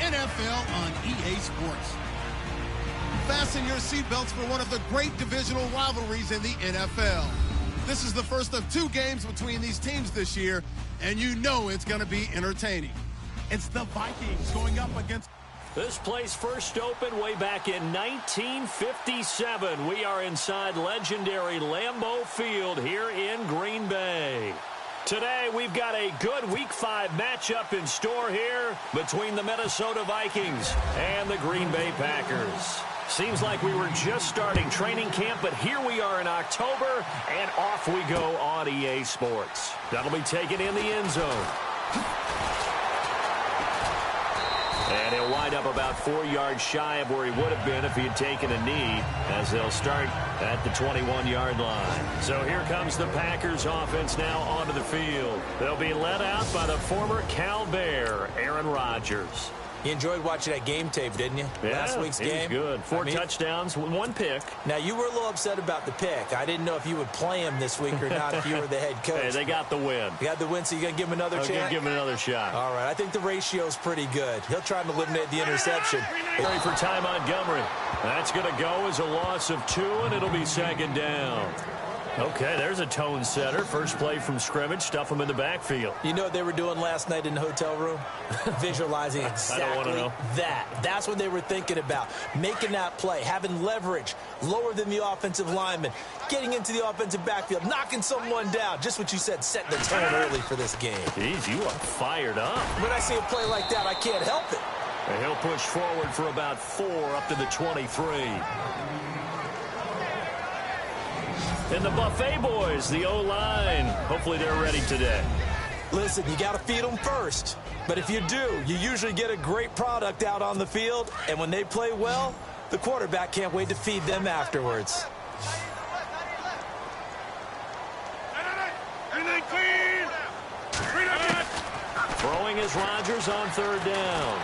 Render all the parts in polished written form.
NFL on EA Sports. Fasten your seatbelts for one of the great divisional rivalries in the NFL. This is the first of 2 games between these teams this year, and you know it's going to be entertaining. It's the Vikings going up against... This place first opened way back in 1957. We are inside legendary Lambeau Field here in Green Bay. Today, we've got a good Week 5 matchup in store here between the Minnesota Vikings and the Green Bay Packers. Seems like we were just starting training camp, but here we are in October, and off we go on EA Sports. That'll be taken in the end zone. And he'll wind up about 4 yards shy of where he would have been if he had taken a knee, as they'll start at the 21-yard line. So here comes the Packers offense now onto the field. They'll be led out by the former Cal Bear, Aaron Rodgers. You enjoyed watching that game tape, didn't you? Yeah, Last week's game. It was good. 4 touchdowns, 1 pick. Now, you were a little upset about the pick. I didn't know if you would play him this week or not if you were the head coach. Hey, they got the win. You got the win, so you're going to give him another chance? I'm going to give him another shot. All right, I think the ratio's pretty good. He'll try to eliminate the interception. Ready for Ty Montgomery. That's going to go as a loss of 2, and it'll be 2nd down. Okay, there's a tone setter. First play from scrimmage, stuff them in the backfield. You know what they were doing last night in the hotel room? Visualizing exactly I don't want to know. that. That's what they were thinking about. Making that play, having leverage, lower than the offensive lineman, getting into the offensive backfield, knocking someone down. Just what you said, setting the tone early for this game. Jeez, you are fired up. When I see a play like that, I can't help it. And he'll push forward for about 4 up to the 23. And the Buffet boys, the O-line. Hopefully they're ready today. Listen, you got to feed them first. But if you do, you usually get a great product out on the field. And when they play well, the quarterback can't wait to feed them afterwards. Throwing is Rodgers on 3rd down.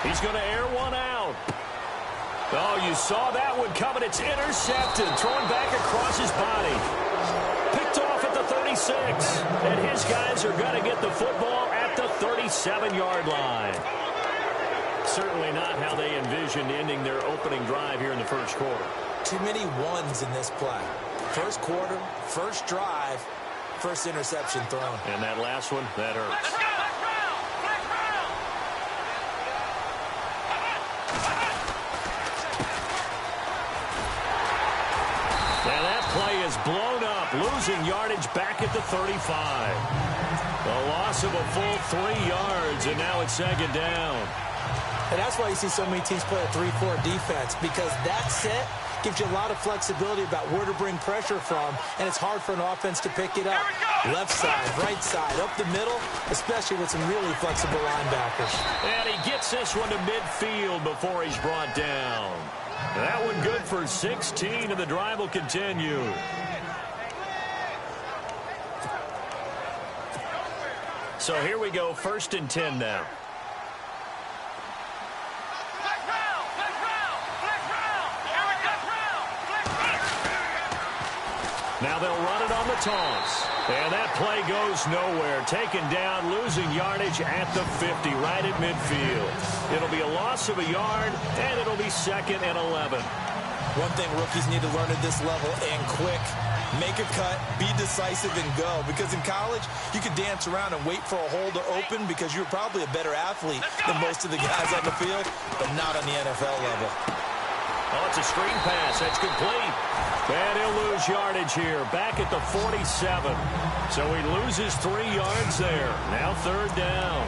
He's going to air one out. Oh, you saw that one coming. It's intercepted. Thrown back across his body. Picked off at the 36. And his guys are going to get the football at the 37-yard line. Certainly not how they envisioned ending their opening drive here in the first quarter. Too many ones in this play. First quarter, first drive, first interception thrown. And that last one, that hurts. And that play is blown up, losing yardage back at the 35. A loss of a full 3 yards, and now it's 2nd down. And that's why you see so many teams play a 3-4 defense, because that set gives you a lot of flexibility about where to bring pressure from, and it's hard for an offense to pick it up. Left side, right side, up the middle, especially with some really flexible linebackers. And he gets this one to midfield before he's brought down. That one good for 16, and the drive will continue. So here we go, 1st and 10 now. Now they'll run it on the toss. And that play goes nowhere. Taken down, losing yardage at the 50, right at midfield. It'll be a loss of a yard, and it'll be 2nd and 11. One thing rookies need to learn at this level, and quick, make a cut, be decisive, and go. Because in college, you could dance around and wait for a hole to open because you're probably a better athlete than most of the guys on the field, but not on the NFL level. Oh, it's a screen pass. That's complete. And he'll lose yardage here, back at the 47. So he loses 3 yards there. Now 3rd down.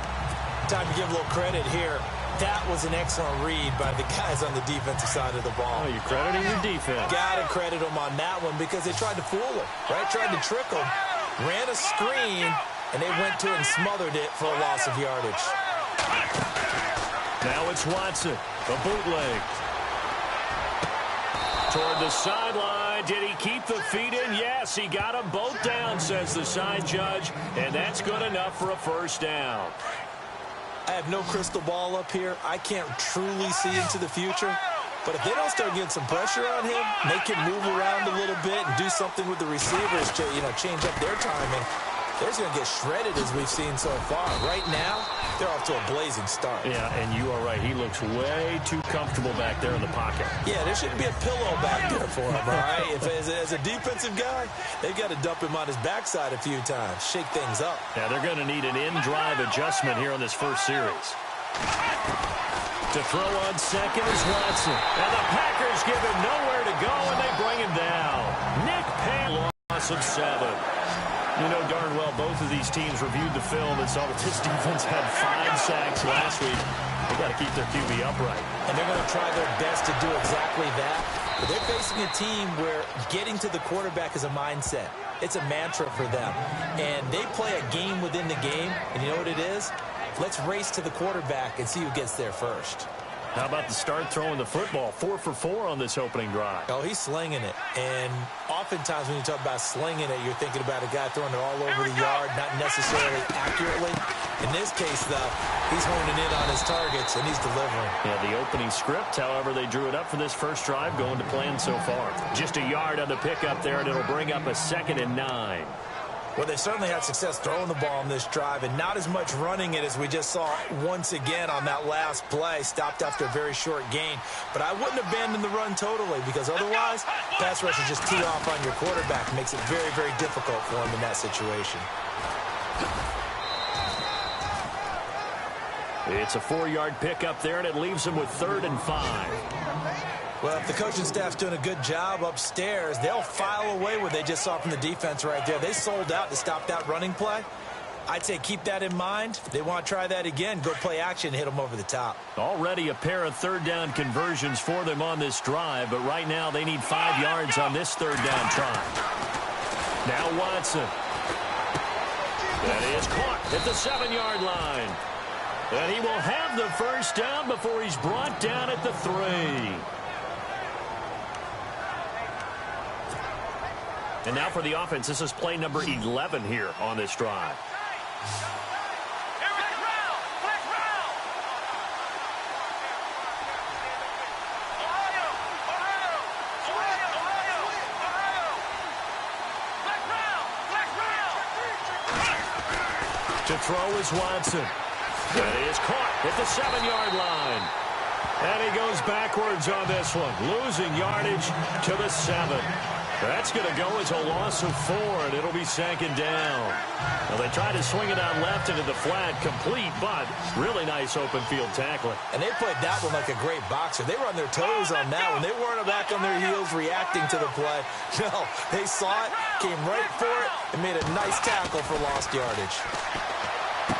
Time to give a little credit here. That was an excellent read by the guys on the defensive side of the ball. Oh, you're crediting your defense. Got to credit them on that one because they tried to fool him, right? Tried to trick him. Ran a screen, and they went to it and smothered it for a loss of yardage. Now it's Watson, a bootleg. Toward the sideline. Did he keep the feet in? Yes, he got them both down, says the side judge, and that's good enough for a 1st down. I have no crystal ball up here. I can't truly see into the future. But if they don't start getting some pressure on him, make him move around a little bit and do something with the receivers to, change up their timing, they're just going to get shredded as we've seen so far. Right now, they're off to a blazing start. Yeah, and you are right. He looks way too comfortable back there in the pocket. Yeah, there shouldn't be a pillow back there for him, all right? If as a defensive guy, they've got to dump him on his backside a few times, shake things up. Yeah, they're going to need an in-drive adjustment here in this first series. To throw on second is Watson. And the Packers give him nowhere to go, and they bring him down. Nick Payne, loss of 7. You know darn well both of these teams reviewed the film and saw that this defense had 5 sacks last week. They got to keep their QB upright. And they're going to try their best to do exactly that. But they're facing a team where getting to the quarterback is a mindset. It's a mantra for them. And they play a game within the game. And you know what it is? Let's race to the quarterback and see who gets there first. How about the start throwing the football? 4 for 4 on this opening drive. Oh, he's slinging it. And oftentimes when you talk about slinging it, you're thinking about a guy throwing it all over the yard, not necessarily accurately. In this case, though, he's honing in on his targets, and he's delivering. Yeah, the opening script, however, they drew it up for this first drive, going to plan so far. Just a yard on the pickup there, and it'll bring up a 2nd and 9. Well, they certainly had success throwing the ball on this drive, and not as much running it as we just saw once again on that last play. Stopped after a very short gain. But I wouldn't abandon the run totally, because otherwise, pass rush is just tee off on your quarterback. It makes it very, very difficult for him in that situation. It's a 4-yard pickup there, and it leaves him with 3rd and 5. Well, if the coaching staff's doing a good job upstairs, they'll file away what they just saw from the defense right there. They sold out to stop that running play. I'd say keep that in mind. If they want to try that again, go play action and hit them over the top. Already a pair of 3rd down conversions for them on this drive, but right now they need 5 yards on this 3rd down try. Now Watson. That is caught at the 7-yard line. And he will have the first down before he's brought down at the 3. And now for the offense, this is play number 11 here on this drive. To throw is Watson. That is caught at the 7-yard line. And he goes backwards on this one, losing yardage to the 7. That's going to go as a loss of 4, and it'll be 2nd down. Well, they tried to swing it out left into the flat, complete, but really nice open field tackling. And they played that one like a great boxer. They were on their toes on that one. They weren't back on their heels reacting to the play. No, they saw it, came right for it, and made a nice tackle for lost yardage.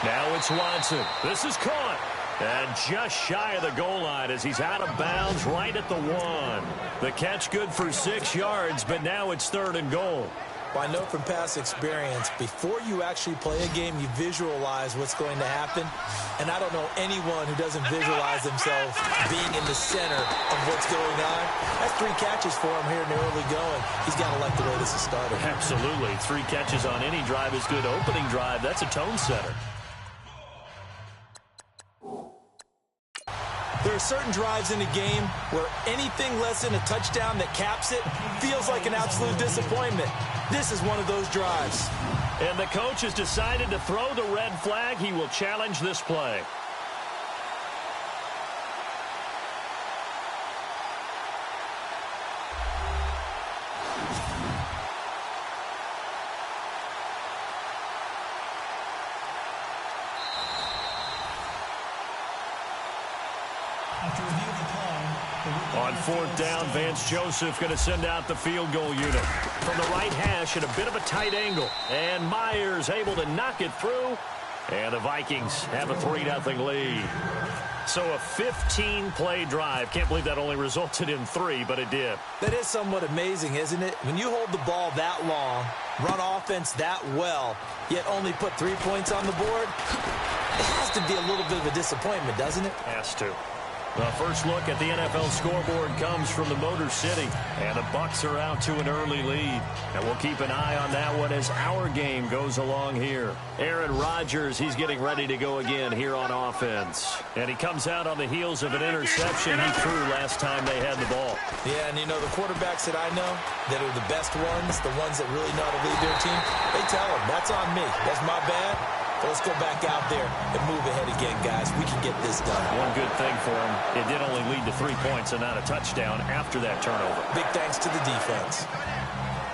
Now it's Watson. This is caught. And just shy of the goal line as he's out of bounds right at the 1. The catch good for 6 yards, but now it's 3rd and goal. Well, I know from past experience, before you actually play a game, you visualize what's going to happen. And I don't know anyone who doesn't visualize themselves being in the center of what's going on. That's 3 catches for him here in the early going. He's got to like the way this is started. Absolutely. 3 catches on any drive is good. Opening drive, that's a tone setter. There are certain drives in a game where anything less than a touchdown that caps it feels like an absolute disappointment. This is one of those drives. And the coach has decided to throw the red flag. He will challenge this play. On 4th down, Vance Joseph going to send out the field goal unit. From the right hash at a bit of a tight angle. And Myers able to knock it through. And the Vikings have a 3-0 lead. So a 15-play drive. Can't believe that only resulted in 3, but it did. That is somewhat amazing, isn't it? When you hold the ball that long, run offense that well, yet only put 3 points on the board, it has to be a little bit of a disappointment, doesn't it? Has to. The first look at the NFL scoreboard comes from the Motor City, and the Bucs are out to an early lead. And we'll keep an eye on that one as our game goes along here. Aaron Rodgers, he's getting ready to go again here on offense. And he comes out on the heels of an interception he threw last time they had the ball. Yeah, and you know, the quarterbacks that I know that are the best ones, the ones that really know how to lead their team, they tell them, that's on me. That's my bad. But let's go back out there and move ahead again, guys. We can get this done. One good thing for him, it did only lead to 3 points and not a touchdown after that turnover. Big thanks to the defense.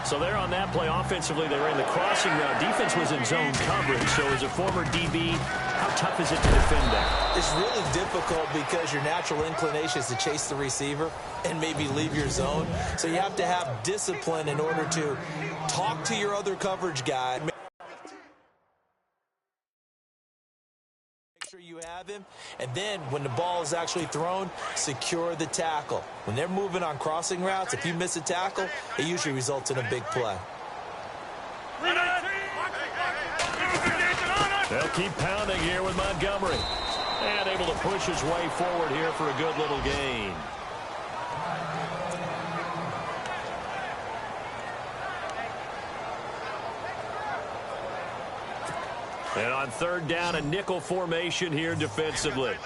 So there on that play, offensively, they ran the crossing route. Defense was in zone coverage, so as a former DB, how tough is it to defend that? It's really difficult because your natural inclination is to chase the receiver and maybe leave your zone. So you have to have discipline in order to talk to your other coverage guy. Sure you have him, and then when the ball is actually thrown, secure the tackle. When they're moving on crossing routes, if you miss a tackle, it usually results in a big play. They'll keep pounding here with Montgomery, and able to push his way forward here for a good little gain. And on third down, a nickel formation here defensively.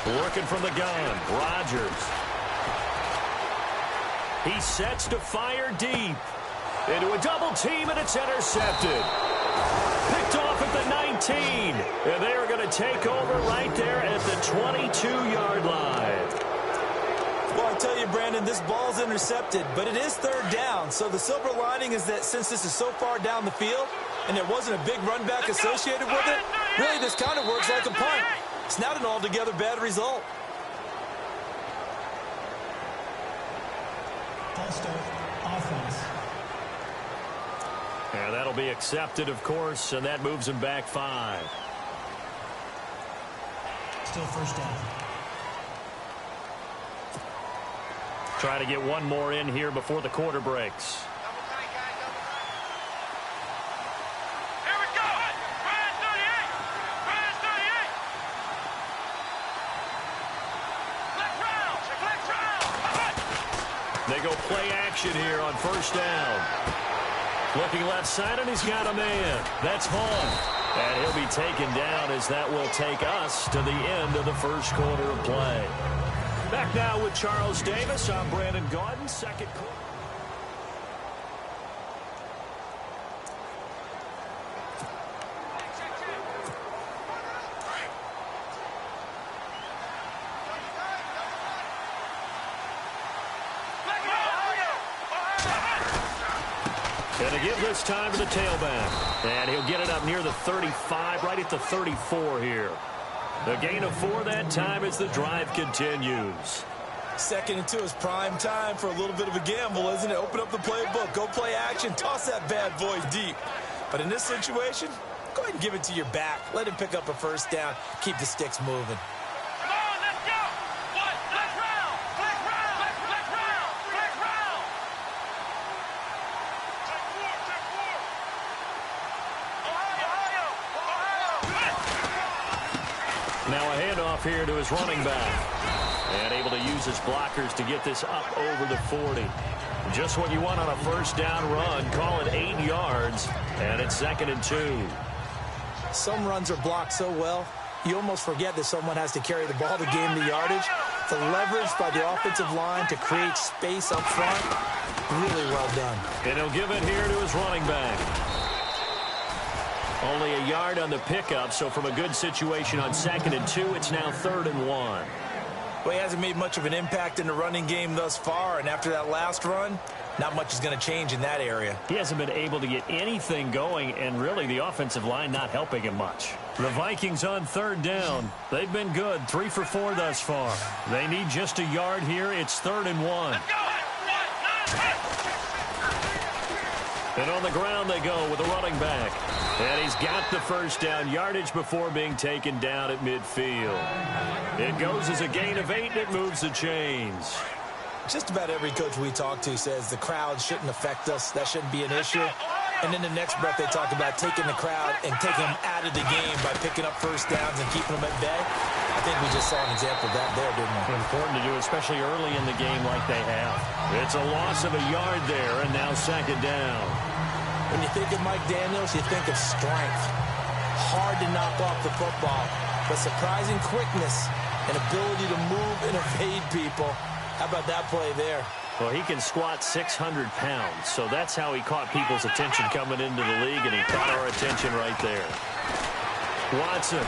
Working from the gun, Rodgers. He sets to fire deep. Into a double team, and it's intercepted. Picked off at the 19. And they are going to take over right there at the 22-yard line. Well, I tell you, Brandon, this ball's intercepted, but it is third down. So the silver lining is that since this is so far down the field and there wasn't a big run back associated with it, really this kind of works like a punt. It's not an altogether bad result. False start, offense. And that'll be accepted, of course, and that moves him back 5. Still first down. Try to get one more in here before the quarter breaks. Here we go. Brand 38. Brand 38. Flex round. They go play action here on first down. Looking left side, and he's got a man. That's Hunt. And he'll be taken down as that will take us to the end of the first quarter of play. Back now with Charles Davis. I'm Brandon Gaudin. Second quarter. And to give this time to the tailback. And he'll get it up near the 35, right at the 34 here. The gain of 4 that time as the drive continues. 2nd and 2 is prime time for a little bit of a gamble, isn't it? Open up the playbook, go play action, toss that bad boy deep. But in this situation, go ahead and give it to your back. Let him pick up a first down. Keep the sticks moving. Come on, let's go. What? Flex round. Flex round. Flex round. Flex round. Check 4. Now a handoff here to his running back. And able to use his blockers to get this up over the 40. Just what you want on a first down run. Call it 8 yards. And it's 2nd and 2. Some runs are blocked so well, you almost forget that someone has to carry the ball to gain the yardage. The leverage by the offensive line to create space up front, really well done. And he'll give it here to his running back. Only a yard on the pickup, so from a good situation on 2nd and 2, it's now 3rd and 1. Well, he hasn't made much of an impact in the running game thus far, and after that last run, not much is going to change in that area. He hasn't been able to get anything going, and really the offensive line not helping him much. The Vikings on 3rd down. They've been good, 3 for 4 thus far. They need just a yard here. It's 3rd and 1. And on the ground they go with the running back. And he's got the first down yardage before being taken down at midfield. It goes as a gain of 8, and it moves the chains. Just about every coach we talk to says the crowd shouldn't affect us. That shouldn't be an issue. And then the next breath they talk about taking the crowd and taking them out of the game by picking up first downs and keeping them at bay. I think we just saw an example of that there, didn't we? Important to do, especially early in the game like they have. It's a loss of a yard there, and now second down. When you think of Mike Daniels, you think of strength. Hard to knock off the football, but surprising quickness and ability to move and evade people. How about that play there? Well, he can squat 600 pounds, so that's how he caught people's attention coming into the league, and he caught our attention right there. Watson.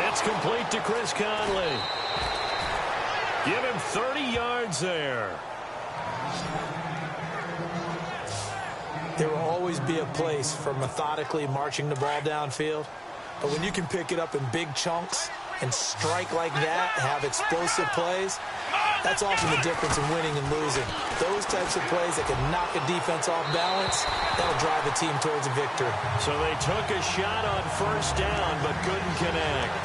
It's complete to Chris Conley. Give him 30 yards there. There will always be a place for methodically marching the ball downfield, but when you can pick it up in big chunks and strike like that, have explosive plays, that's often the difference in winning and losing. Those types of plays that can knock a defense off balance, that'll drive a team towards a victory. So they took a shot on first down, but couldn't connect.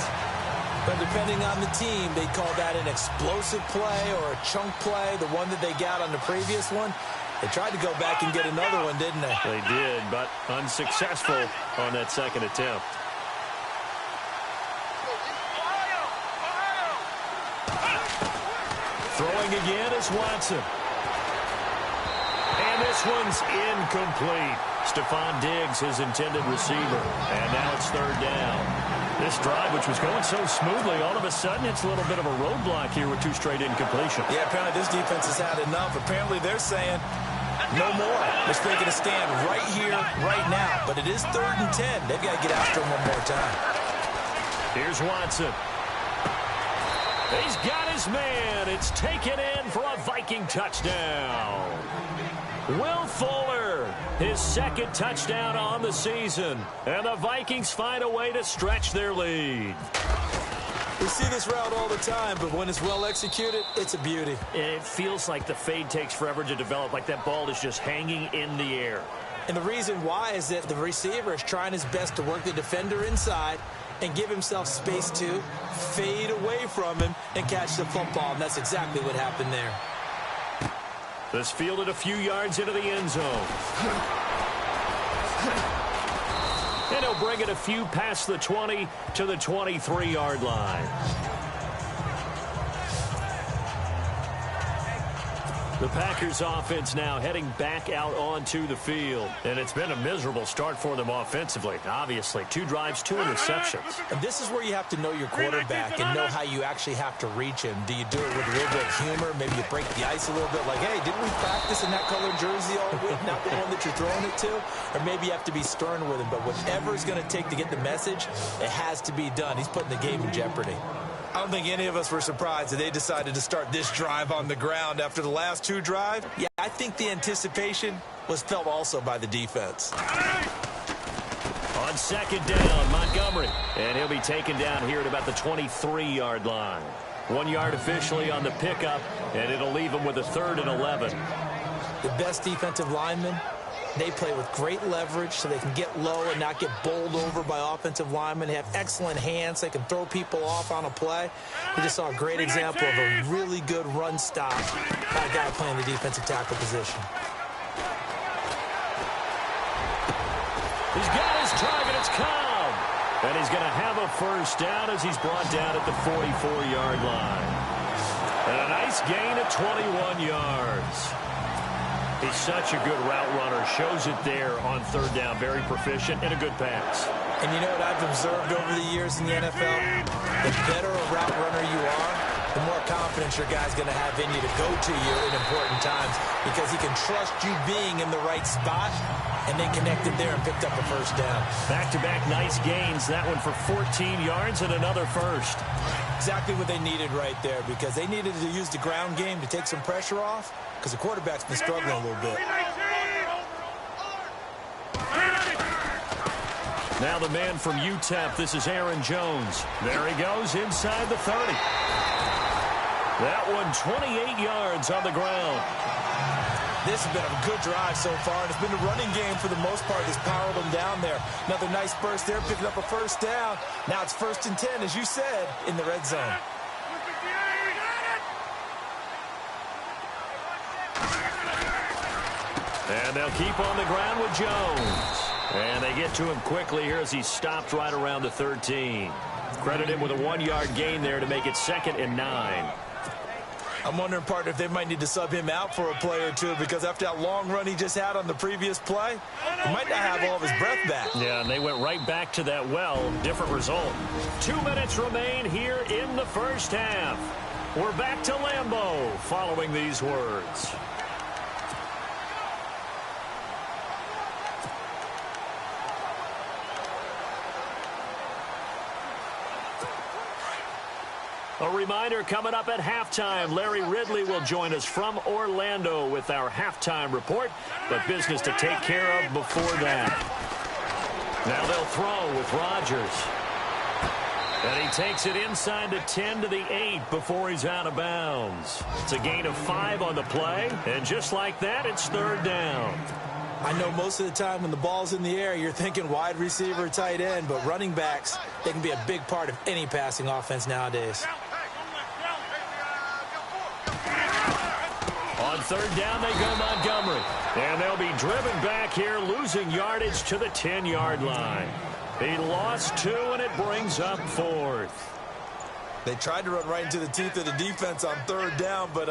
But depending on the team, they call that an explosive play or a chunk play, the one that they got on the previous one. They tried to go back and get another one, didn't they? They did, but unsuccessful on that second attempt. Throwing again is Watson. And this one's incomplete. Stephon Diggs, his intended receiver. And now it's third down. This drive, which was going so smoothly, all of a sudden it's a little bit of a roadblock here with two straight incompletions. Yeah, apparently this defense has had enough. Apparently they're saying no more. They're making a stand right here, right now. But it is 3rd and 10. They've got to get after him one more time. Here's Watson. He's got his man. It's taken in for a Viking touchdown. Will Fuller, his second touchdown on the season. And the Vikings find a way to stretch their lead. We see this route all the time, but when it's well executed, it's a beauty. It feels like the fade takes forever to develop, like that ball is just hanging in the air. And the reason why is that the receiver is trying his best to work the defender inside and give himself space to fade away from him and catch the football. And that's exactly what happened there. This fielded a few yards into the end zone. And he'll bring it a few past the 20 to the 23-yard line. The Packers offense now heading back out onto the field. And it's been a miserable start for them offensively. Obviously, 2 drives, 2 interceptions. And this is where you have to know your quarterback and know how you actually have to reach him. Do you do it with a little bit of humor? Maybe you break the ice a little bit like, hey, didn't we practice in that colored jersey all week? Not the one that you're throwing it to? Or maybe you have to be stern with him. But whatever it's going to take to get the message, it has to be done. He's putting the game in jeopardy. I don't think any of us were surprised that they decided to start this drive on the ground after the last 2 drives. Yeah, I think the anticipation was felt also by the defense. On second down, Montgomery. And he'll be taken down here at about the 23-yard line. 1 yard officially on the pickup, and it'll leave him with a 3rd and 11. The best defensive linemen, they play with great leverage so they can get low and not get bowled over by offensive linemen. They have excellent hands. They can throw people off on a play. We just saw a great example of a really good run stop by a guy playing the defensive tackle position. He's got his target. It's Cobb. And he's going to have a first down as he's brought down at the 44-yard line. And a nice gain of 21 yards. He's such a good route runner. Shows it there on 3rd down. Very proficient and a good pass. And you know what I've observed over the years in the NFL? The better a route runner you are, the more confidence your guy's going to have in you to go to you in important times because he can trust you being in the right spot and then connected there and picked up a first down. Back-to-back nice gains. That one for 14 yards and another first. Exactly what they needed right there because they needed to use the ground game to take some pressure off because the quarterback's been struggling a little bit. Now the man from UTEP, this is Aaron Jones. There he goes inside the 30. That one 28 yards on the ground. This has been a good drive so far, and it's been the running game for the most part that's powered them down there. Another nice burst there, picking up a first down. Now it's 1st and 10, as you said, in the red zone. And they'll keep on the ground with Jones. And they get to him quickly here as he stopped right around the 13. Credit him with a 1-yard gain there to make it 2nd and 9. I'm wondering, partner, if they might need to sub him out for a play or two, because after that long run he just had on the previous play, he might not have all of his breath back. Yeah, and they went right back to that well. Different result. 2 minutes remain here in the first half. We're back to Lambeau following these words. A reminder coming up at halftime, Larry Ridley will join us from Orlando with our halftime report, but business to take care of before that. Now they'll throw with Rodgers. And he takes it inside the 10 to the 8 before he's out of bounds. It's a gain of 5 on the play, and just like that, it's 3rd down. I know most of the time when the ball's in the air, you're thinking wide receiver, tight end, but running backs, they can be a big part of any passing offense nowadays. On 3rd down, they go Montgomery. And they'll be driven back here, losing yardage to the 10-yard line. He lost 2, and it brings up 4th. They tried to run right into the teeth of the defense on 3rd down, but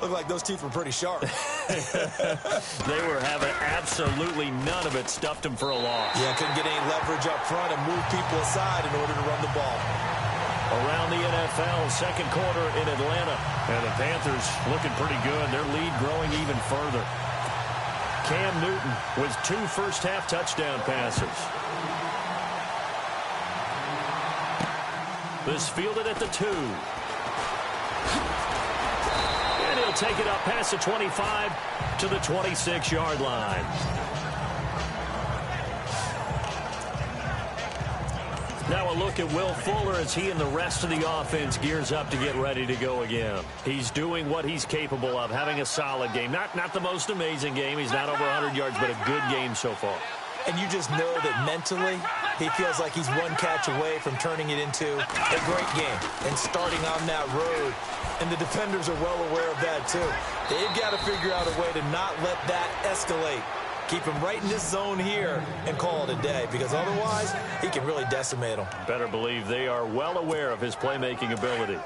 looked like those teeth were pretty sharp. They were having absolutely none of it. Stuffed him for a loss. Yeah, couldn't get any leverage up front and move people aside in order to run the ball. Around the NFL, 2nd quarter in Atlanta. And the Panthers looking pretty good. Their lead growing even further. Cam Newton with 2 first-half touchdown passes. This fielded at the 2. And he'll take it up past the 25 to the 26-yard line. Now a look at Will Fuller as he and the rest of the offense gears up to get ready to go again. He's doing what he's capable of, having a solid game. Not the most amazing game. He's not over 100 yards, but a good game so far. And you just know that mentally he feels like he's one catch away from turning it into a great game and starting on that road. And the defenders are well aware of that too. They've got to figure out a way to not let that escalate. Keep him right in this zone here and call it a day, because otherwise he can really decimate them. Better believe they are well aware of his playmaking ability.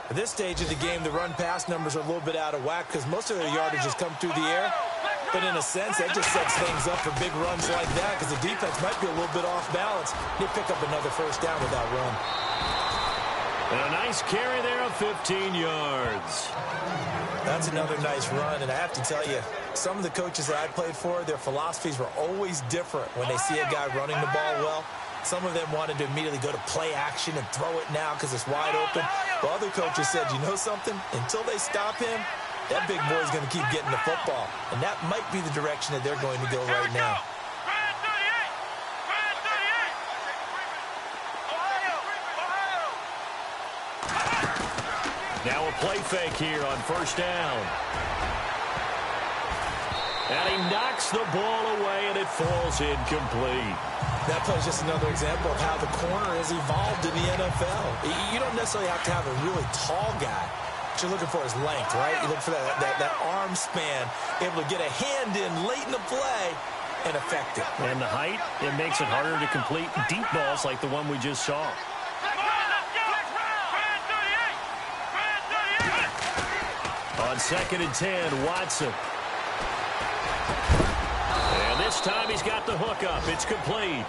At this stage of the game, the run-pass numbers are a little bit out of whack because most of their yardage has come through the air. But in a sense, that just sets things up for big runs like that because the defense might be a little bit off balance. They pick up another 1st down with that run. And a nice carry there of 15 yards. That's another nice run, and I have to tell you, some of the coaches that I played for, their philosophies were always different when they see a guy running the ball well. Some of them wanted to immediately go to play action and throw it now because it's wide open. But other coaches said, you know something? Until they stop him, that big boy's going to keep getting the football. And that might be the direction that they're going to go right now. Now a play fake here on 1st down. And he knocks the ball away, and it falls incomplete. That play is just another example of how the corner has evolved in the NFL. You don't necessarily have to have a really tall guy. What you're looking for is length, right? You look for that arm span, able to get a hand in late in the play and affect it. And the height, it makes it harder to complete deep balls like the one we just saw. On 2nd and 10, Watson. And this time he's got the hook up. It's complete.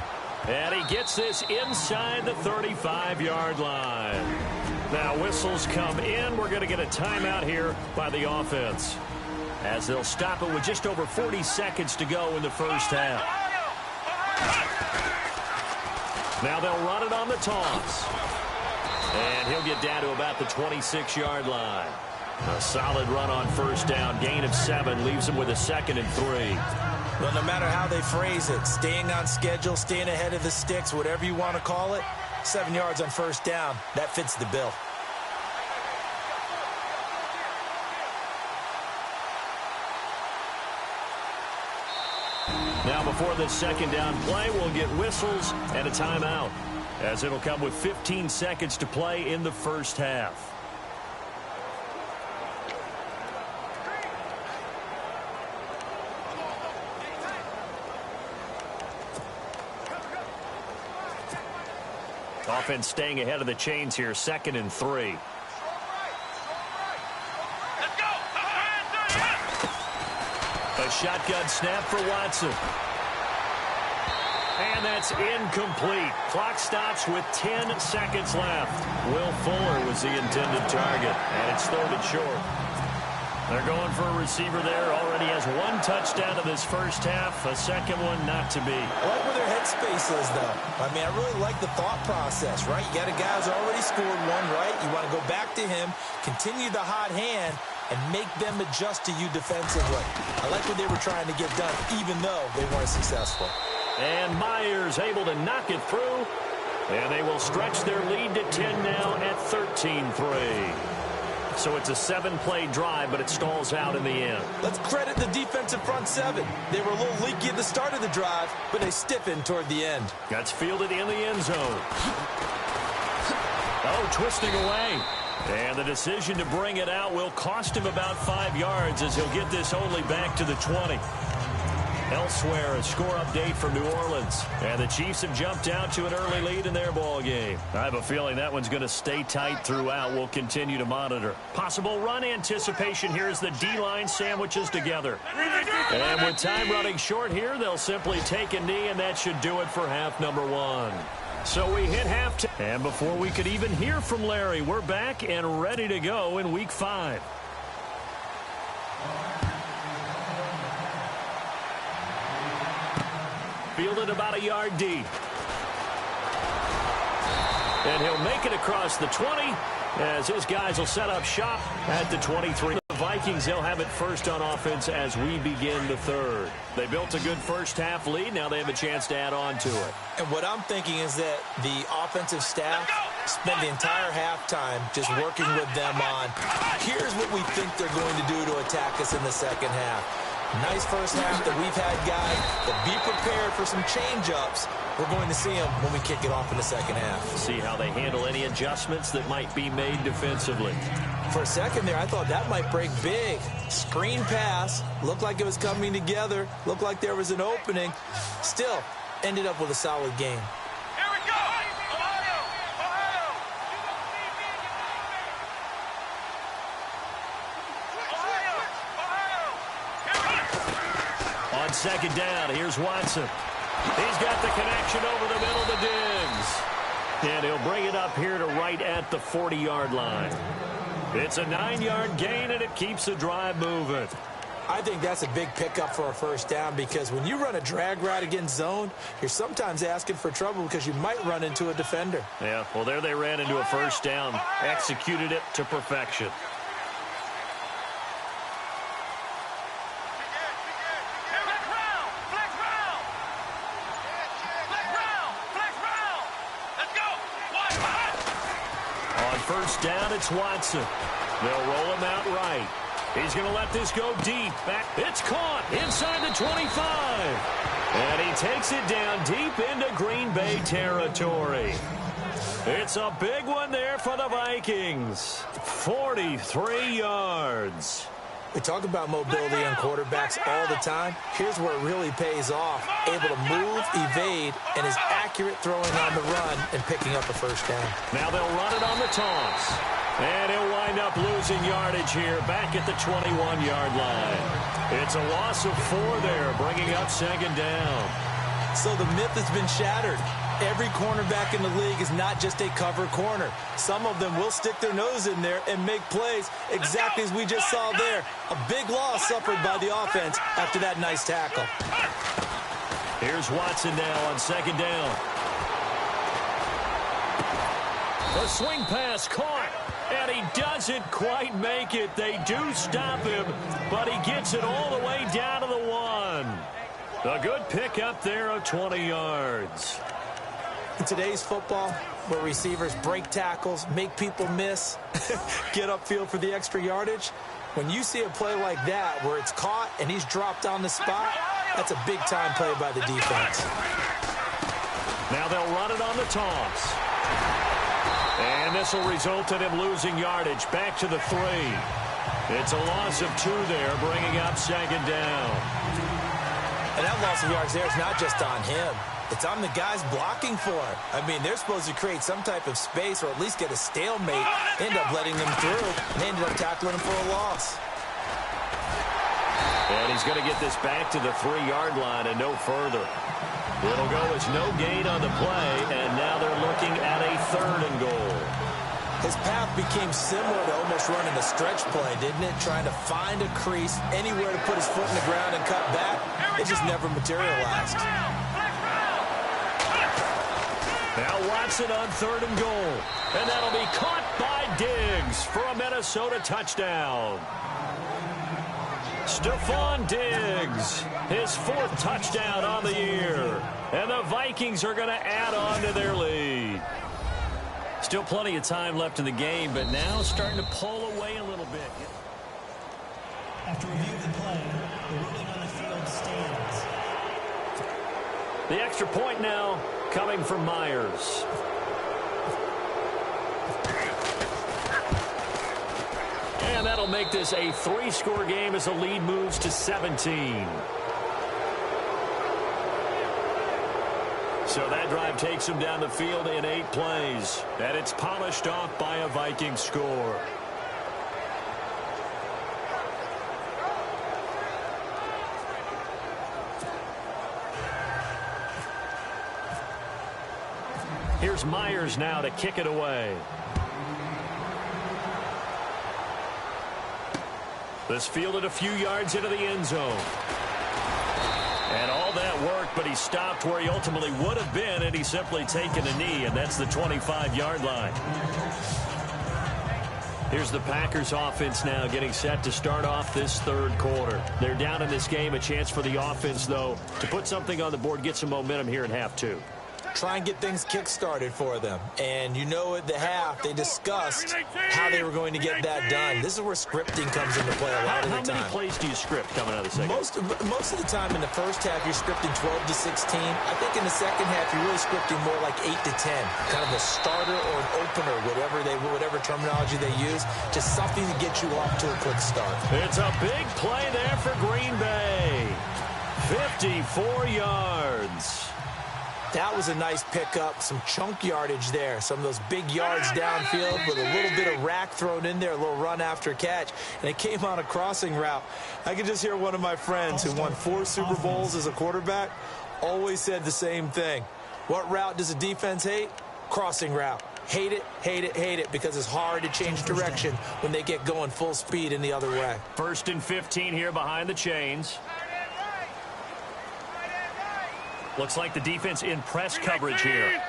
And he gets this inside the 35-yard line. Now whistles come in. We're going to get a timeout here by the offense, as they'll stop it with just over 40 seconds to go in the first half. Now they'll run it on the toss. And he'll get down to about the 26-yard line. A solid run on 1st down. Gain of 7 leaves him with a 2nd and 3. Well, no matter how they phrase it, staying on schedule, staying ahead of the sticks, whatever you want to call it, 7 yards on 1st down, that fits the bill. Now before the 2nd down play, we'll get whistles and a timeout, as it'll come with 15 seconds to play in the first half. Offense staying ahead of the chains here, 2nd and 3. Let's go. A shotgun snap for Watson. And that's incomplete. Clock stops with 10 seconds left. Will Fuller was the intended target, and it's 3rd and short. They're going for a receiver there. Already has 1 touchdown in this first half. A second one not to be. I like where their headspace is, though. I mean, I really like the thought process, right? You got a guy who's already scored 1, right? You want to go back to him, continue the hot hand, and make them adjust to you defensively. I like what they were trying to get done, even though they weren't successful. And Myers able to knock it through. And they will stretch their lead to 10 now at 13-3. So it's a 7-play drive, but it stalls out in the end. Let's credit the defensive front 7. They were a little leaky at the start of the drive, but they stiffened toward the end. That's fielded in the end zone. Oh, twisting away. And the decision to bring it out will cost him about 5 yards as he'll get this only back to the 20. Elsewhere, a score update from New Orleans. And the Chiefs have jumped out to an early lead in their ball game. I have a feeling that one's going to stay tight throughout. We'll continue to monitor. Possible run anticipation here as the D-line sandwiches together. And with time running short here, they'll simply take a knee, and that should do it for half number 1. So we hit halftime. And before we could even hear from Larry, we're back and ready to go in Week 5. Fielded about a yard deep. And he'll make it across the 20 as his guys will set up shop at the 23. The Vikings, they'll have it first on offense as we begin the 3rd. They built a good first half lead. Now they have a chance to add on to it. And what I'm thinking is that the offensive staff spent the entire halftime just working with them on, here's what we think they're going to do to attack us in the second half. Nice first half that we've had, guys, but be prepared for some change-ups. We're going to see them when we kick it off in the second half. See how they handle any adjustments that might be made defensively. For a second there, I thought that might break big. Screen pass, looked like it was coming together, looked like there was an opening. Still, ended up with a solid game. Here we go. Ohio. On second down, here's Watson. He's got the connection over the middle to Diggs. And he'll bring it up here to right at the 40-yard line. It's a 9-yard gain, and it keeps the drive moving. I think that's a big pickup for a first down because when you run a drag route against zone, you're sometimes asking for trouble because you might run into a defender. Yeah, well, there they ran into a first down, executed it to perfection. First down, it's Watson. They'll roll him out right. He's going to let this go deep. Back. It's caught inside the 25. And he takes it down deep into Green Bay territory. It's a big one there for the Vikings. 43 yards. We talk about mobility on quarterbacks all the time. Here's where it really pays off. Able to move, evade, and is accurate throwing on the run and picking up a first down. Now they'll run it on the toss. And he'll wind up losing yardage here back at the 21-yard line. It's a loss of 4 there, bringing up second down. So the myth has been shattered. Every cornerback in the league is not just a cover corner. Some of them will stick their nose in there and make plays exactly as we just saw there. A big loss suffered by the offense after that nice tackle. Here's Watson now on second down. The swing pass caught, and he doesn't quite make it. They do stop him, but he gets it all the way down to the 1. A good pick up there of 20 yards. In today's football, where receivers break tackles, make people miss, get upfield for the extra yardage, when you see a play like that where it's caught and he's dropped on the spot, that's a big-time play by the defense. Now they'll run it on the toss. And this will result in him losing yardage back to the 3. It's a loss of 2 there, bringing up second down. And that loss of yards there is not just on him. It's on the guys blocking for it. I mean, they're supposed to create some type of space or at least get a stalemate. They end up letting them through, and they ended up tackling him for a loss. And he's going to get this back to the 3-yard line and no further. It'll go as no gain on the play, and now they're looking at a 3rd and goal. His path became similar to almost running a stretch play, didn't it? Trying to find a crease, anywhere to put his foot in the ground and cut back. It just never materialized. Now Watson on 3rd and goal. And that'll be caught by Diggs for a Minnesota touchdown. Stephon Diggs, his 4th touchdown on the year. And the Vikings are going to add on to their lead. Still plenty of time left in the game, but now starting to pull away a little bit. After review of the play, the ruling on the field stands. The extra point now coming from Myers. And that'll make this a 3-score game as the lead moves to 17. So that drive takes him down the field in 8 plays. And it's polished off by a Viking score. Here's Myers now to kick it away. This fielded a few yards into the end zone. And all that worked, but he stopped where he ultimately would have been, and he's simply taken a knee, and that's the 25-yard line. Here's the Packers offense now getting set to start off this 3rd quarter. They're down in this game. A chance for the offense, though, to put something on the board, get some momentum here in half 2. Try and get things kick-started for them. And you know at the half, they discussed how they were going to get that done. This is where scripting comes into play a lot of the time. How many plays do you script coming out of the second? Most of the time in the first half, you're scripting 12 to 16. I think in the second half, you're really scripting more like 8 to 10. Kind of a starter or an opener, whatever terminology they use. Just something to get you off to a quick start. It's a big play there for Green Bay. 54 yards. That was a nice pickup, some chunk yardage there. Some of those big yards downfield with a little bit of rack thrown in there, a little run after catch. And it came on a crossing route. I could just hear one of my friends who won 4 Super Bowls as a quarterback always said the same thing. What route does a defense hate? Crossing route. Hate it, hate it, hate it, because it's hard to change direction when they get going full speed in the other way. 1st and 15 here behind the chains. Looks like the defense in press coverage here.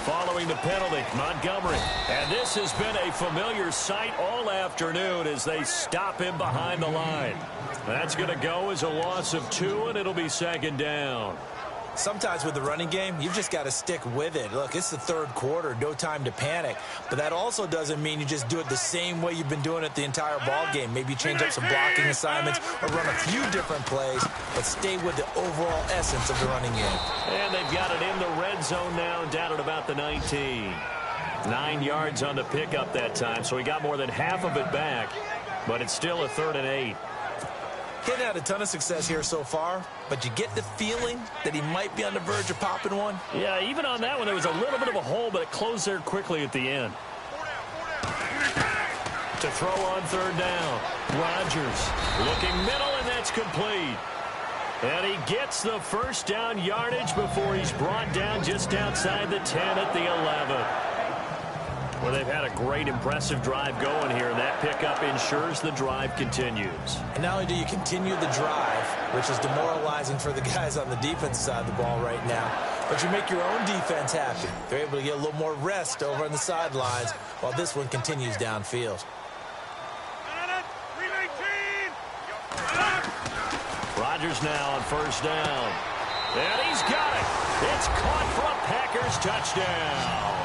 Following the penalty, Montgomery. And this has been a familiar sight all afternoon as they stop him behind the line. That's going to go as a loss of 2, and it'll be 2nd down. Sometimes with the running game, you've just got to stick with it. Look, it's the 3rd quarter, no time to panic. But that also doesn't mean you just do it the same way you've been doing it the entire ball game. Maybe change up some blocking assignments or run a few different plays, but stay with the overall essence of the running game. And they've got it in the red zone now, down at about the 19. 9 yards on the pickup that time, so he got more than half of it back, but it's still a 3rd and 8. He hadn't had a ton of success here so far, but you get the feeling that he might be on the verge of popping one. Yeah, even on that one, there was a little bit of a hole, but it closed there quickly at the end. To throw on 3rd down. Rodgers looking middle, and that's complete. And he gets the 1st down yardage before he's brought down just outside the 10 at the 11. Well, they've had a great, impressive drive going here, and that pickup ensures the drive continues. And not only do you continue the drive, which is demoralizing for the guys on the defensive side of the ball right now, but you make your own defense happy. They're able to get a little more rest over on the sidelines while this one continues downfield. Rodgers now on 1st down. And he's got it. It's caught for a Packers touchdown.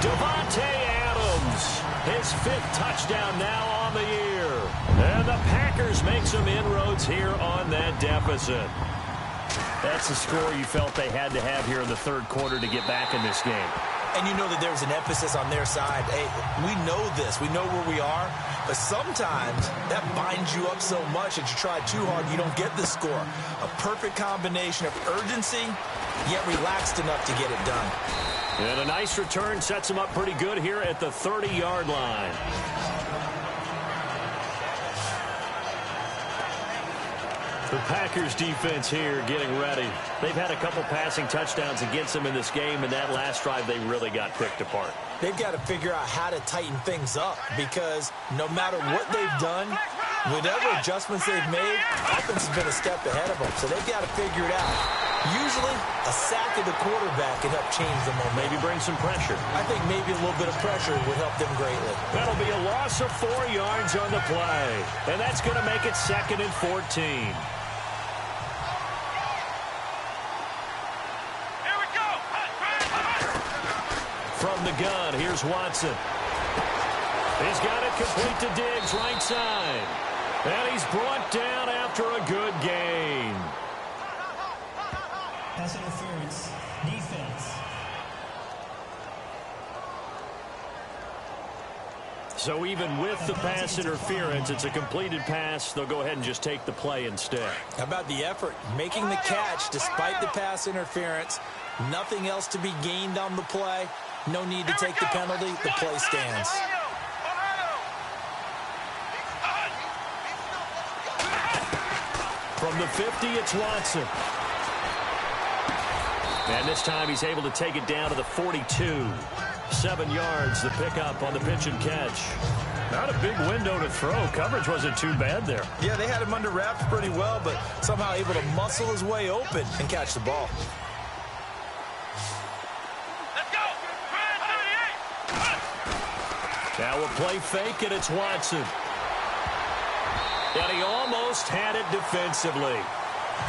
Devontae Adams, his 5th touchdown now on the year. And the Packers make some inroads here on that deficit. That's the score you felt they had to have here in the 3rd quarter to get back in this game. And you know that there's an emphasis on their side. Hey, we know this. We know where we are. But sometimes that binds you up so much that you try too hard, you don't get the score. A perfect combination of urgency, yet relaxed enough to get it done. And a nice return sets him up pretty good here at the 30-yard line. The Packers defense here getting ready. They've had a couple passing touchdowns against them in this game, and that last drive they really got picked apart. They've got to figure out how to tighten things up because no matter what they've done, whatever adjustments they've made, offense has been a step ahead of them, so they've got to figure it out. Usually, a sack of the quarterback can help change the momentum. Maybe bring some pressure. I think maybe a little bit of pressure would help them greatly. That'll be a loss of 4 yards on the play, and that's going to make it 2nd and 14. From the gun, here's Watson. He's got it complete to Diggs, right side. And he's brought down after a good gain. Pass interference. Defense. So even with the pass interference, it's a completed pass. They'll go ahead and just take the play instead. How about the effort? Making the catch despite the pass interference. Nothing else to be gained on the play. No need to take the penalty. The play stands. From the 50, it's Watson. And this time he's able to take it down to the 42. 7 yards, the pickup on the pitch and catch. Not a big window to throw. Coverage wasn't too bad there. Yeah, they had him under wraps pretty well, but somehow able to muscle his way open and catch the ball. Now a play fake, and it's Watson. And he almost had it defensively.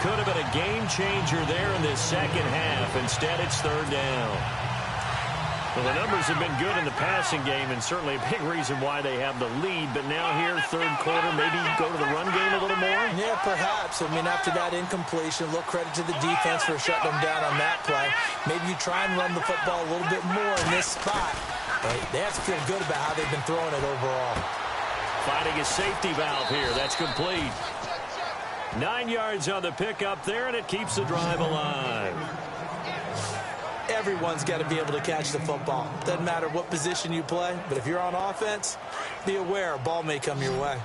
Could have been a game changer there in this second half. Instead, it's 3rd down. Well, the numbers have been good in the passing game, and certainly a big reason why they have the lead. But now here, 3rd quarter, maybe go to the run game a little more? Yeah, perhaps. I mean, after that incompletion, a little credit to the defense for shutting them down on that play. Maybe you try and run the football a little bit more in this spot. But they have to feel good about how they've been throwing it overall. Finding a safety valve here. That's complete. 9 yards on the pickup there, and it keeps the drive alive. Everyone's got to be able to catch the football. Doesn't matter what position you play, but if you're on offense, be aware a ball may come your way.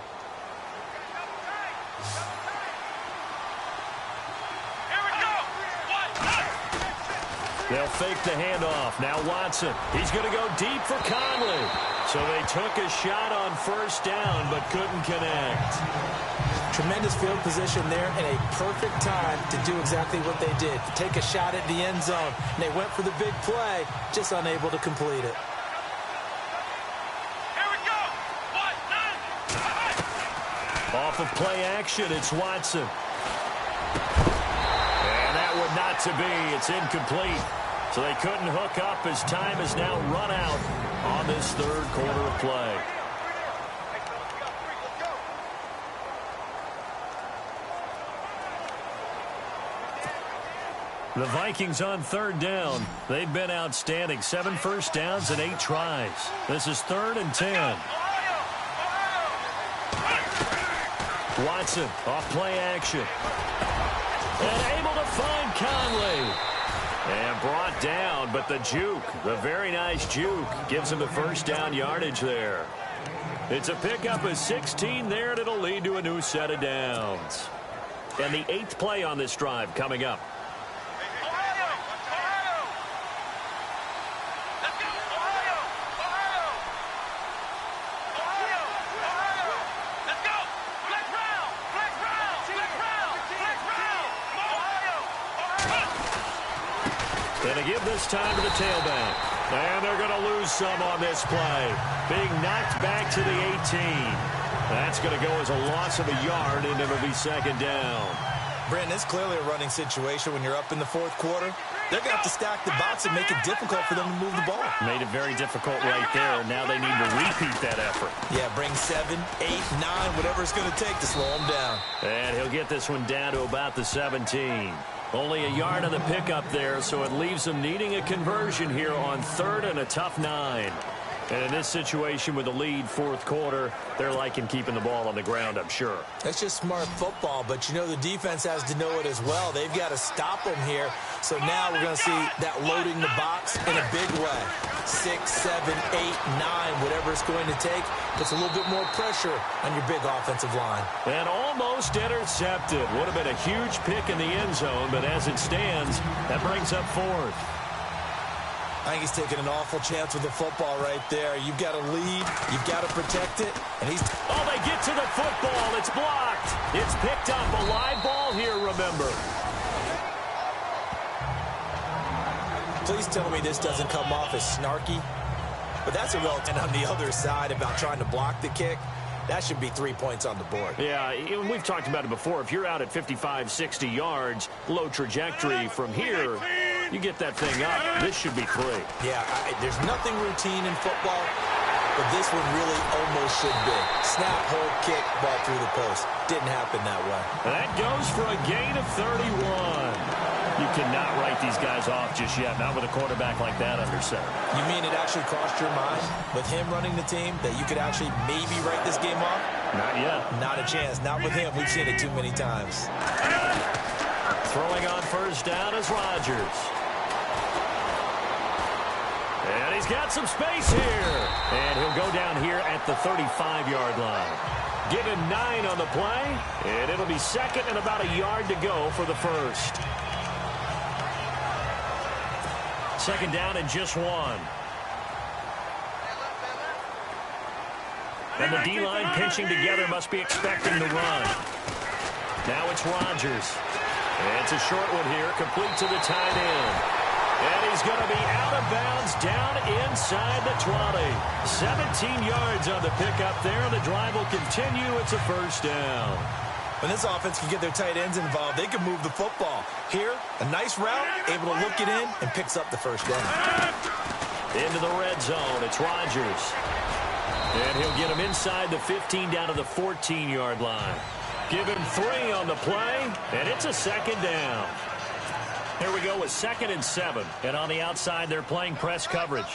They'll fake the handoff. Now Watson. He's going to go deep for Conley. So they took a shot on 1st down, but couldn't connect. Tremendous field position there and a perfect time to do exactly what they did. To take a shot at the end zone. And they went for the big play, just unable to complete it. Here we go. Off of play action, it's Watson. And that would not to be. It's incomplete. So they couldn't hook up as time is now run out on this 3rd quarter of play. The Vikings on 3rd down. They've been outstanding. 7 first downs and 8 tries. This is 3rd and 10. Watson off play action. And able to find Conley. And brought down, but the juke, the very nice juke, gives him the 1st down yardage there. It's a pickup of 16 there, and it'll lead to a new set of downs. And the 8th play on this drive coming up. Going to give this time to the tailback. And they're going to lose some on this play. Being knocked back to the 18. That's going to go as a loss of a yard, and it'll be 2nd down. Brandon, it's clearly a running situation when you're up in the 4th quarter. They're going to have to stack the box and make it difficult for them to move the ball. Made it very difficult right there. Now they need to repeat that effort. Yeah, bring 7, 8, 9, whatever it's going to take to slow them down. And he'll get this one down to about the 17. Only a yard on the pickup there, so it leaves them needing a conversion here on 3rd and a tough 9. And in this situation with the lead, fourth quarter, they're liking keeping the ball on the ground, I'm sure. That's just smart football, but you know the defense has to know it as well. They've got to stop them here. So now we're going to see that loading the box in a big way. 6, 7, 8, 9, whatever it's going to take, puts a little bit more pressure on your big offensive line. And almost intercepted. Would have been a huge pick in the end zone, but as it stands, that brings up 4th. I think he's taking an awful chance with the football right there. You've got to lead. You've got to protect it. And he's... Oh, they get to the football. It's blocked. It's picked up. A live ball here, remember. Please tell me this doesn't come off as snarky. But that's a relative on the other side about trying to block the kick. That should be 3 points on the board. Yeah, we've talked about it before. If you're out at 55, 60 yards, low trajectory from here, you get that thing up. This should be 3. Yeah, there's nothing routine in football, but this one really almost should be. Snap, hold, kick, ball through the post. Didn't happen that way. That goes for a gain of 31. You cannot write these guys off just yet, not with a quarterback like that under center. You mean it actually crossed your mind with him running the team that you could actually maybe write this game off? Not yet. Not a chance. Not with him. We've seen it too many times. Throwing on first down is Rodgers. And he's got some space here. And he'll go down here at the 35-yard line. Give him 9 on the play, and it'll be second and about a yard to go for the first. Second down and just 1. And the D-line pinching together must be expecting the run. Now it's Rodgers. And it's a short one here, complete to the tight end. And he's going to be out of bounds down inside the 20. 17 yards on the pickup there, and the drive will continue. It's a first down. When this offense can get their tight ends involved, they can move the football. Here, a nice route, able to look it in, and picks up the first down. Into the red zone, it's Rodgers. And he'll get him inside the 15 down to the 14-yard line. Give him 3 on the play, and it's a second down. Here we go with 2nd and 7. And on the outside, they're playing press coverage.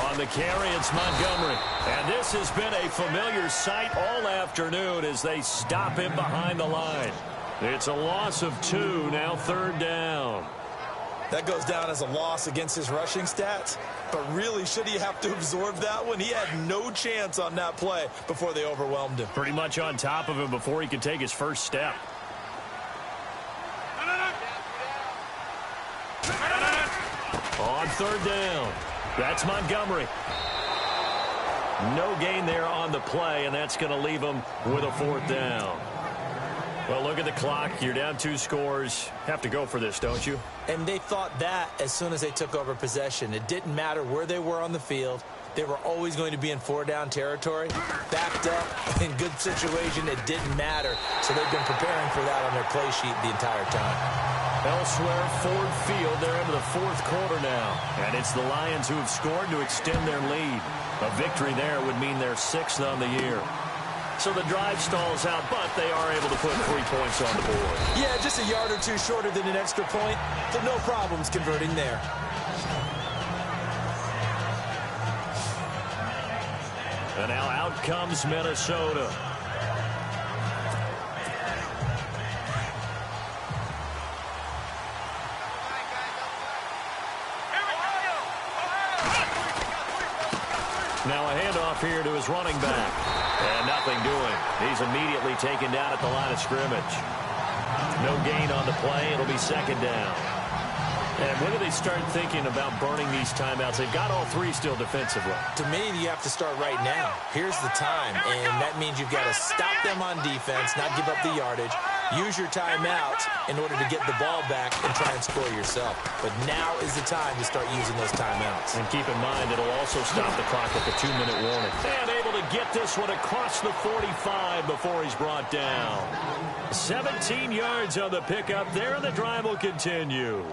On the carry, it's Montgomery. And this has been a familiar sight all afternoon as they stop him behind the line. It's a loss of 2, now 3rd down. That goes down as a loss against his rushing stats. But really, should he have to absorb that one? He had no chance on that play before they overwhelmed him. Pretty much on top of him before he could take his first step. On 3rd down. That's Montgomery. No gain there on the play, and that's going to leave him with a 4th down. Well, look at the clock. You're down 2 scores. Have to go for this, don't you? And they thought that as soon as they took over possession. It didn't matter where they were on the field. They were always going to be in 4-down territory. Backed up, in good situation, it didn't matter. So they've been preparing for that on their play sheet the entire time. Elsewhere, Ford Field, they're into the 4th quarter now. And it's the Lions who have scored to extend their lead. A victory there would mean they're 6th on the year. So the drive stalls out, but they are able to put 3 points on the board. Yeah, just a yard or 2 shorter than an extra point. So no problems converting there. And now out comes Minnesota. Now a handoff here to his running back. And nothing doing. He's immediately taken down at the line of scrimmage. No gain on the play. It'll be 2nd down. And when do they start thinking about burning these timeouts? They've got all 3 still defensively. To me, you have to start right now. Here's the time, and that means you've got to stop them on defense, not give up the yardage. Use your timeouts in order to get the ball back and try and score yourself. But now is the time to start using those timeouts. And keep in mind, it'll also stop the clock at the 2-minute warning. And able to get this one across the 45 before he's brought down. 17 yards on the pickup there, and the drive will continue.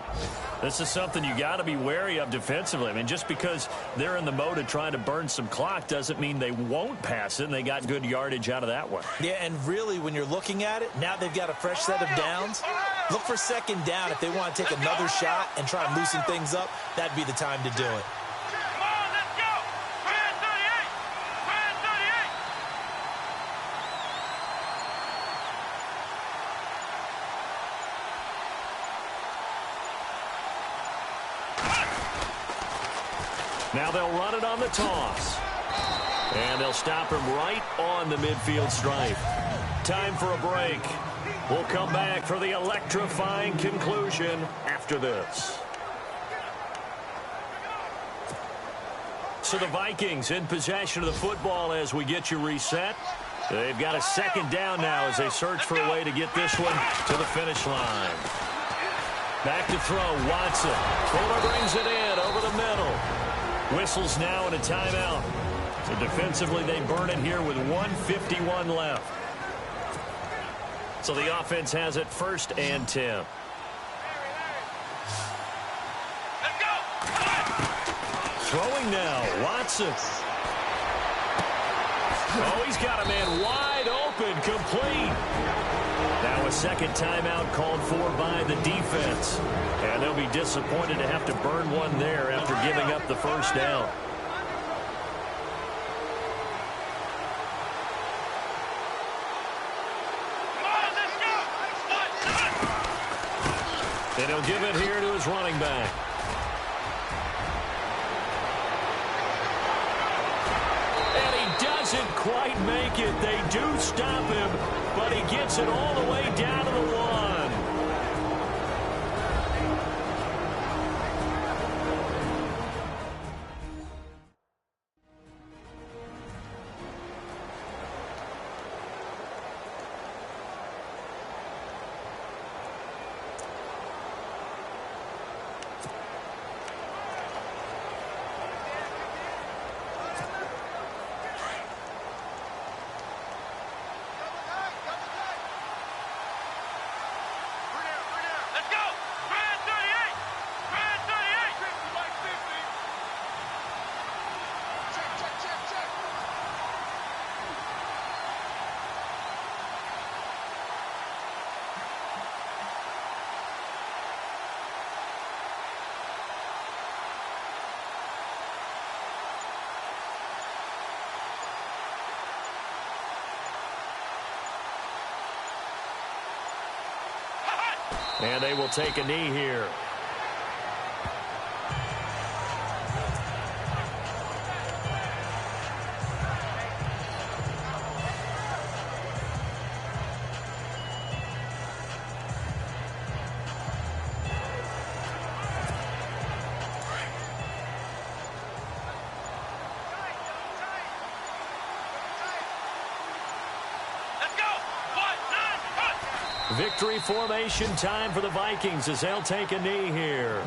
This is something you got to be wary of defensively. I mean, just because they're in the mode of trying to burn some clock doesn't mean they won't pass it, and they got good yardage out of that one. Yeah, and really, when you're looking at it, now they've got a fresh set of downs. Look for second down. If they want to take another shot and try and loosen things up, that'd be the time to do it. Now they'll run it on the toss. And they'll stop him right on the midfield stripe. Time for a break. We'll come back for the electrifying conclusion after this. So the Vikings in possession of the football as we get you reset. They've got a second down now as they search for a way to get this one to the finish line. Back to throw, Watson. Fuller brings it in over the middle. Whistles now and a timeout. So defensively, they burn it here with 1:51 left. So the offense has it 1st and 10. Let's go. Throwing now, Watson. Oh, he's got a man wide open, complete. Now a second timeout called for by the defense. And they'll be disappointed to have to burn one there after giving up the first down. And he'll give it here to his running back. And he doesn't quite make it. They do stop him, but he gets it all the way down to the 1. And they will take a knee here. Victory formation time for the Vikings as they'll take a knee here.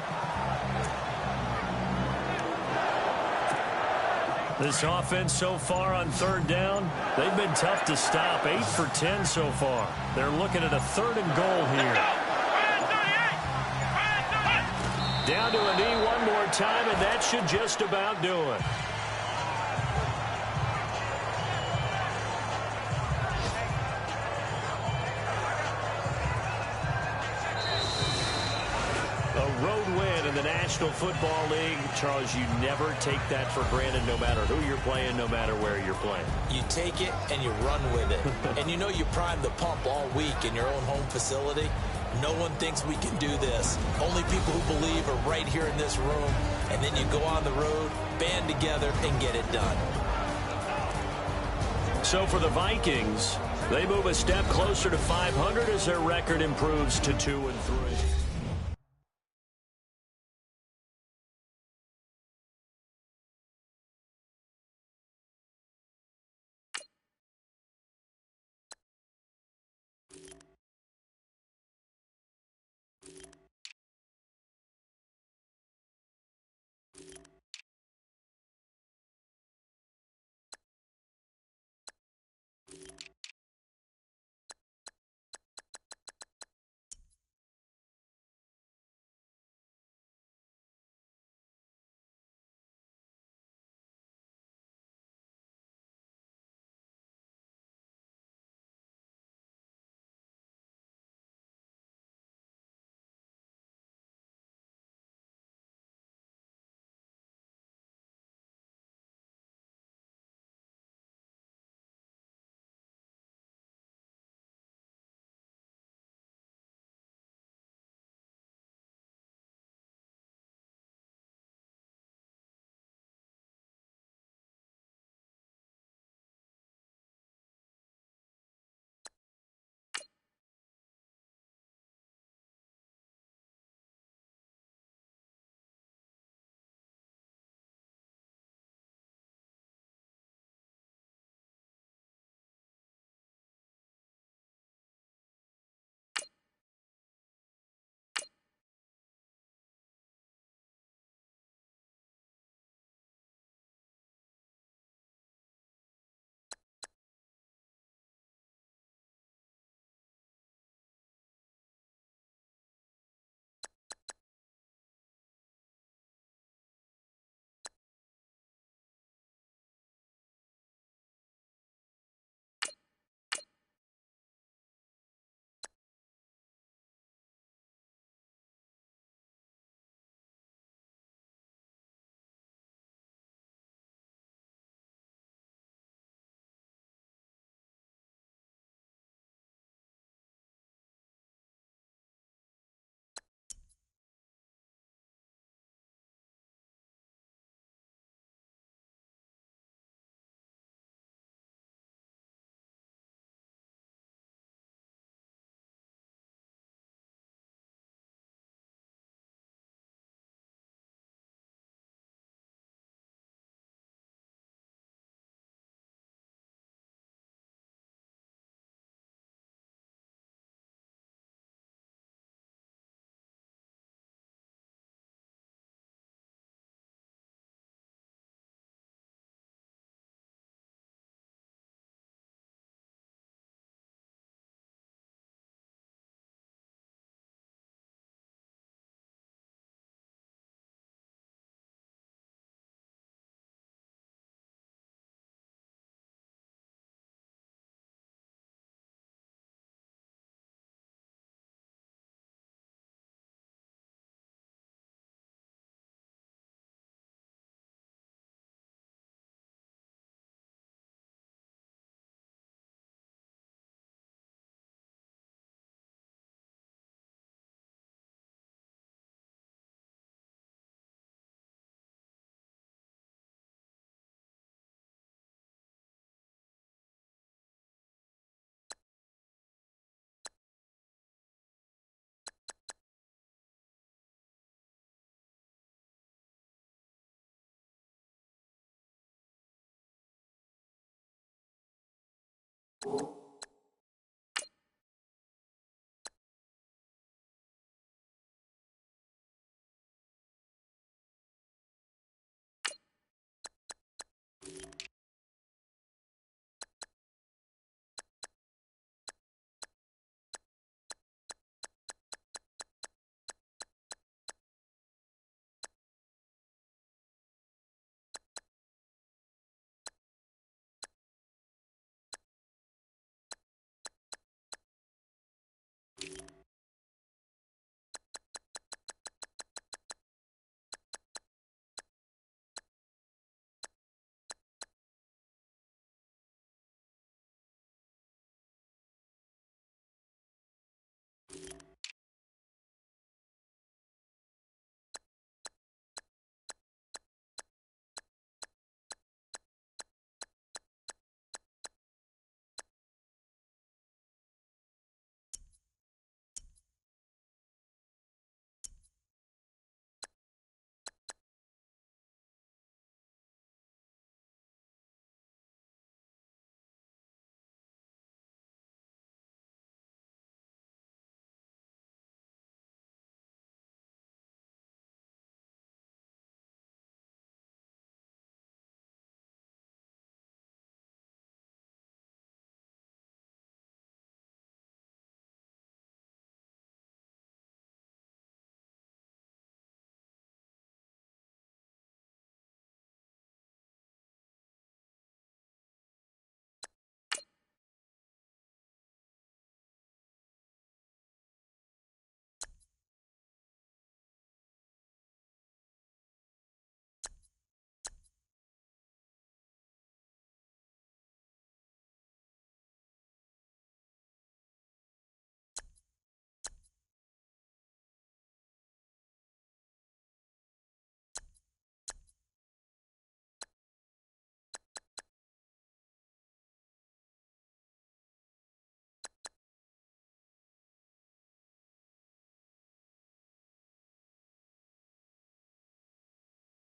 This offense so far on 3rd down, they've been tough to stop. 8 for 10 so far. They're looking at a 3rd and goal here. Down to a knee one more time, and that should just about do it. National Football League, Charles, you never take that for granted no matter who you're playing, no matter where you're playing. You take it and you run with it. And you know you prime the pump all week in your own home facility. No one thinks we can do this. Only people who believe are right here in this room. And then you go on the road, band together, and get it done. So for the Vikings, they move a step closer to 500 as their record improves to 2-3. it.